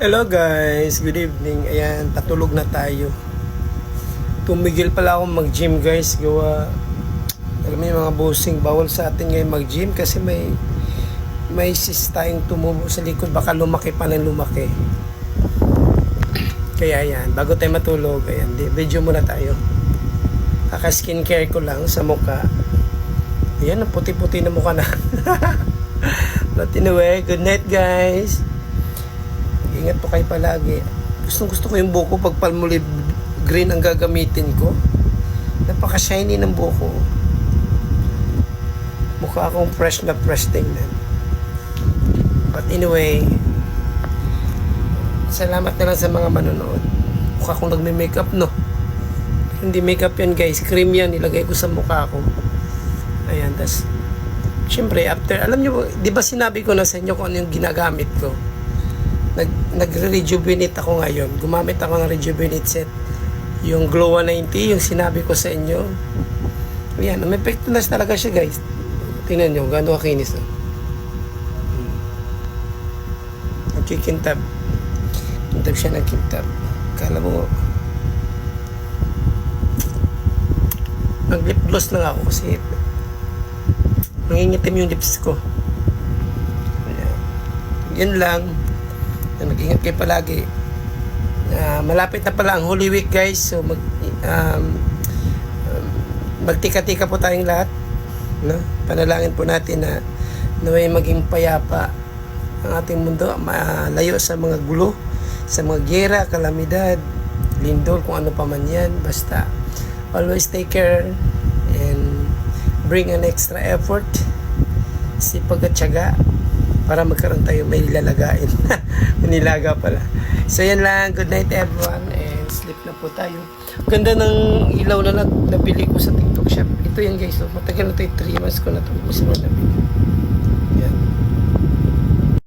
Hello guys, good evening. Ayan, patulog na tayo. Tumigil pala ako mag-gym guys. Gawa, alam mo yung mga bossing, bawal sa atin ngayon mag-gym kasi may cyst tayong tumubo sa likod. Baka lumaki pa ng lumaki. Kaya ayan, bago tayo matulog, ayan, video muna tayo. Kaka-skincare ko lang sa mukha. Ayan, ang puti-puti na mukha na. But anyway, good night guys. Ingat po kayo palagi. Gusto ko yung buko pag Palmolive green ang gagamitin ko. Napaka-shiny ng buko. Mukha akong fresh na fresh tingnan. But anyway, salamat na lang sa mga manonood. Mukha akong nagme-makeup, no? Hindi makeup yan guys. Cream yan. Nilagay ko sa mukha ko. Ayan. Tas, syempre, after, alam nyo, di ba sinabi ko na sa inyo kung ano yung ginagamit ko? Nagre-rejuvenate ako ngayon. Gumamit ako ng rejuvenate set. Yung Glow 190, yung sinabi ko sa inyo. Ayan, may effectiveness talaga siya guys. Tingnan nyo, gano'n kakinis. Nagkikintab. Kintab siya ng kintab. Kala mo, nag-lip gloss lang ako kasi nangingitim yung lips ko. Ayan. Yan lang. Mag-ingat kayo palagi. Malapit na pala ang Holy Week guys. So magtika-tika po tayong lahat, no? Panalangin po natin na naway maging payapa ang ating mundo, malayo sa mga gulo, sa mga giyera, kalamidad, lindol, kung ano pa man yan. Basta always take care and bring an extra effort, sipag at tiyaga para magkaroon tayo may lalagain. Nilaga pala. So yan lang. Good night everyone and sleep na po tayo. Ganda ng ilaw na nabili ko sa TikTok shop. Ito yan guys. So, matagal na ito. 3 months ko na ito. Mas nabili.